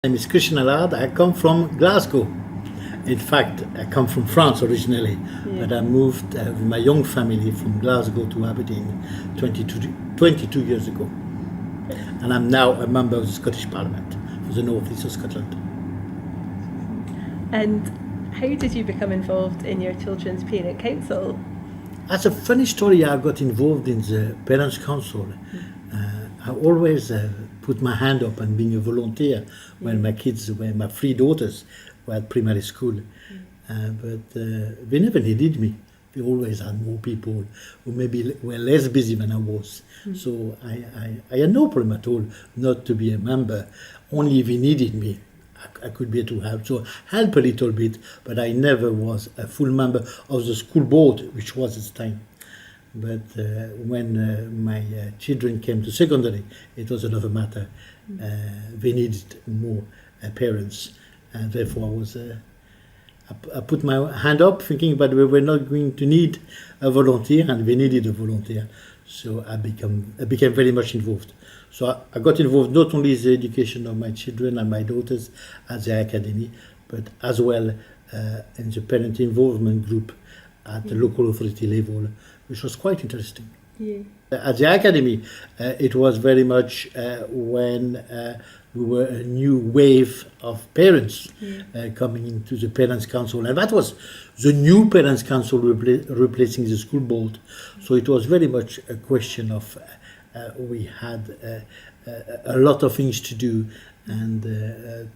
My name is Christian Allard. I come from Glasgow. In fact, I come from France originally, but I moved with my young family from Glasgow to Aberdeen 22 years ago. And I'm now a member of the Scottish Parliament for the North East of Scotland. And how did you become involved in your children's parent council? That's a funny story. I got involved in the Parents' Council. I always put my hand up and being a volunteer when my kids, when my three daughters were at primary school. But they never needed me. They always had more people who maybe were less busy than I was. So I had no problem at all not to be a member. Only if they needed me, I could be able to help. So help a little bit, but I never was a full member of the school board, which was at the time. But when my children came to secondary, it was another matter. They needed more parents, and therefore I put my hand up, thinking that we were not going to need a volunteer, and we needed a volunteer. So I became very much involved. So I got involved not only in the education of my children and my daughters at the academy, but as well in the parent involvement group at the local authority level, which was quite interesting. Yeah. At the academy, it was very much when we were a new wave of parents coming into the Parents' Council. And that was the new Parents' Council replacing the school board. So it was very much a question of we had a lot of things to do and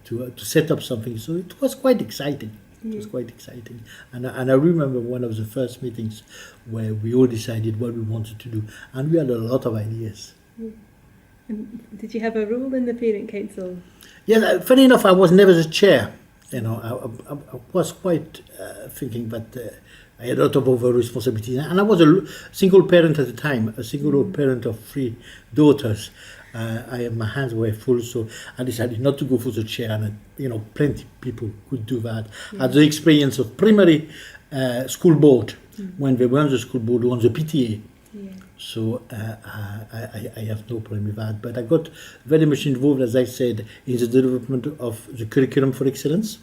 to set up something. So it was quite exciting. It was quite exciting. And I remember one of the first meetings where we all decided what we wanted to do. And we had a lot of ideas. And did you have a role in the parent council? Yes, funny enough, I was never the chair. You know, I was quite thinking that I had a lot of over responsibility. And I was a single parent at the time, a single parent of three daughters. My hands were full, so I decided not to go for the chair. And plenty of people could do that. I had the experience of primary school board when they were on the school board, on the PTA. So I have no problem with that. But I got very much involved, as I said, in the development of the curriculum for excellence.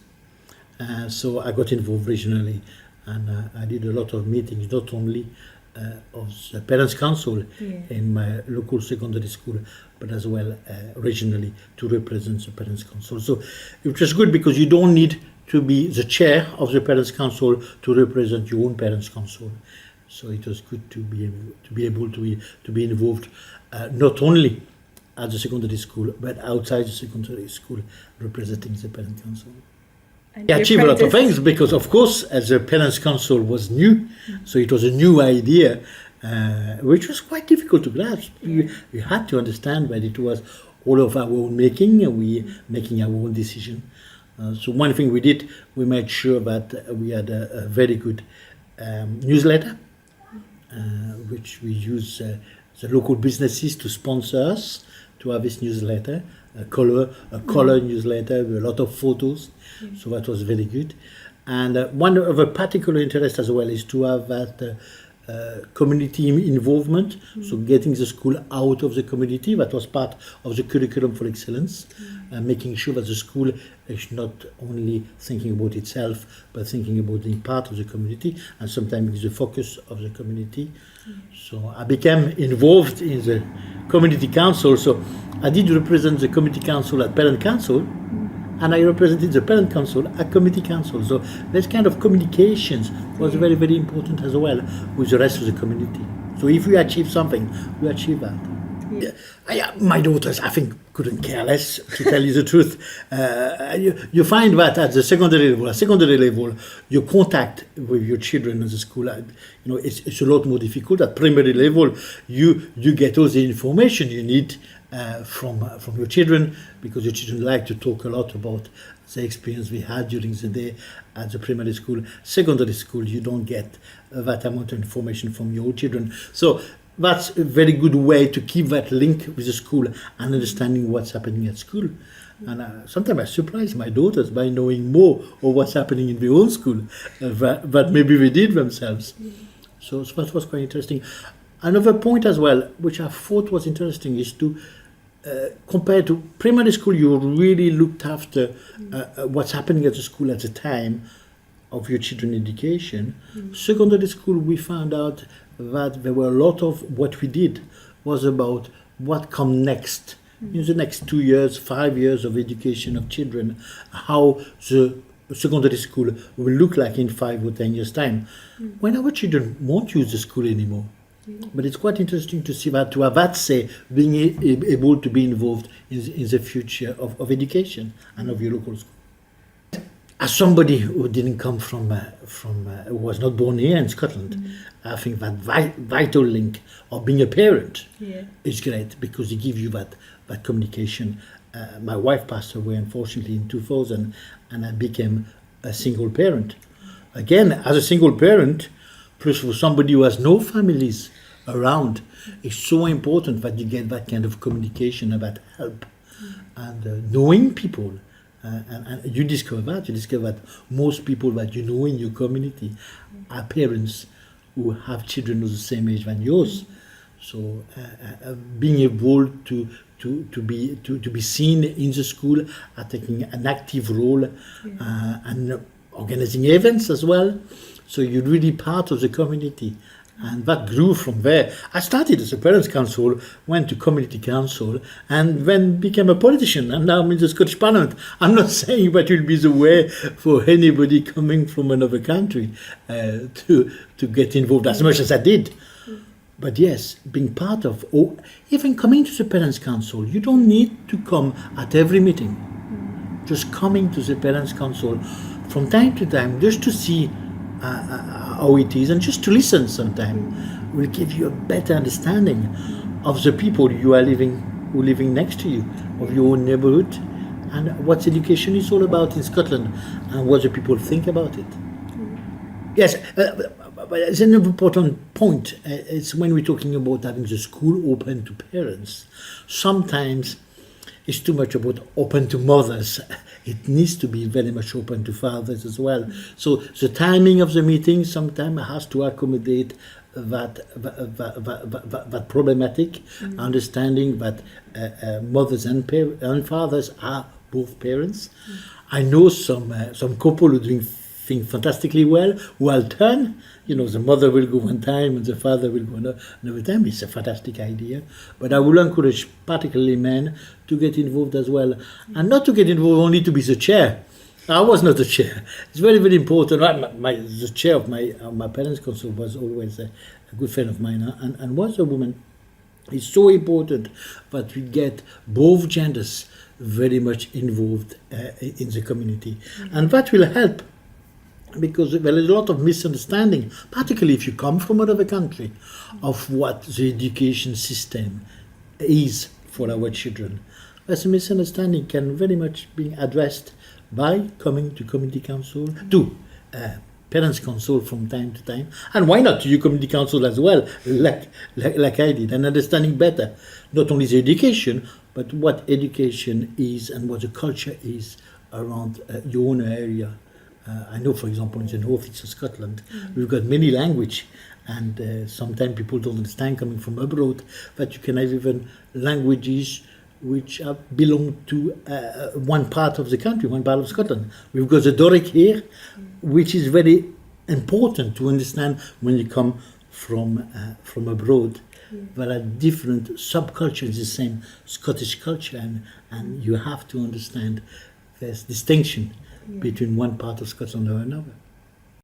So I got involved regionally, and I did a lot of meetings, not only of the Parents' Council in my local secondary school, but as well regionally to represent the Parents' Council. So it was good because you don't need to be the chair of the Parents' Council to represent your own Parents' Council. So it was good to be able to be involved not only at the secondary school, but outside the secondary school, representing the Parents' Council. I achieved a lot of things because, of course, as the Parents' Council was new, so it was a new idea, which was quite difficult to grasp. We had to understand that it was all of our own making, and we making our own decision. So one thing we did, we made sure that we had a very good newsletter, which we use the local businesses to sponsor us to have this newsletter, a color newsletter with a lot of photos. So that was very good. And one of a particular interest as well is to have that community involvement, so getting the school out of the community. That was part of the curriculum for excellence, making sure that the school is not only thinking about itself, but thinking about being part of the community, and sometimes the focus of the community. So I became involved in the community council. So I did represent the community council at Parent Council, and I represented the Parent Council at Committee Council. So this kind of communications was very, very important as well with the rest of the community. So if we achieve something, we achieve that. My daughters, I think, couldn't care less, to tell you the truth. You find that at the secondary level, your contact with your children at the school, it's a lot more difficult. At primary level, you get all the information you need from your children, because your children like to talk a lot about the experience we had during the day at the primary school. Secondary school, you don't get that amount of information from your children. So that's a very good way to keep that link with the school and understanding what's happening at school. And sometimes I surprise my daughters by knowing more of what's happening in their own school that maybe they did themselves. So that was quite interesting. Another point as well, which I thought was interesting, is to compared to primary school, you really looked after what's happening at the school at the time of your children's education. Secondary school, we found out that there were a lot of what we did was about what come next. In the next 2 years, 5 years of education of children, how the secondary school will look like in 5 or 10 years' time. When our children won't use the school anymore. But it's quite interesting to see that, to have that say, being able to be involved in the future of education and of your local school. As somebody who didn't come who was not born here in Scotland, I think that vital link of being a parent is great, because it gives you that communication. My wife passed away, unfortunately, in 2000, and I became a single parent. Again, as a single parent, plus for somebody who has no families around, it's so important that you get that kind of communication about help and knowing people. And you discover that most people that you know in your community are parents who have children of the same age than yours. So being able to be seen in the school, taking an active role, and organizing events as well. So you're really part of the community. And that grew from there. I started as a parents' council, went to community council, and then became a politician. And now I'm in the Scottish Parliament. I'm not saying that will be the way for anybody coming from another country to get involved as much as I did. But yes, being part of, or even coming to the parents' council, you don't need to come at every meeting. Just coming to the parents' council from time to time, just to see how it is, and just to listen sometime will give you a better understanding of the people who are living next to you, of your own neighbourhood, and what education is all about in Scotland, and what the people think about it. Yes, but it's an important point. It's when we're talking about having the school open to parents. Sometimes it's too much about open to mothers. It needs to be very much open to fathers as well. So the timing of the meeting sometimes has to accommodate that problematic, understanding that mothers and fathers are both parents. I know some couple who are doing things fantastically well, who alternate. The mother will go one time and the father will go another time. It's a fantastic idea. But I will encourage particularly men to get involved as well. And not to get involved only to be the chair. I was not the chair. It's very, very important. The chair of my parents' council was always a good friend of mine, and was a woman. It's so important that we get both genders very much involved in the community. And that will help, because there is a lot of misunderstanding, particularly if you come from another country, of what the education system is for our children. This misunderstanding can very much be addressed by coming to community council, to parents' council from time to time, and why not to your community council as well, like I did, and understanding better not only the education, but what education is and what the culture is around your own area. I know, for example, in the northeast of Scotland, we've got many languages, and sometimes people don't understand coming from abroad that you can have even languages which belong to one part of the country, one part of Scotland. We've got the Doric here, which is very important to understand when you come from abroad. There are different subcultures, the same Scottish culture, and you have to understand there's distinction between one part of Scotland or another.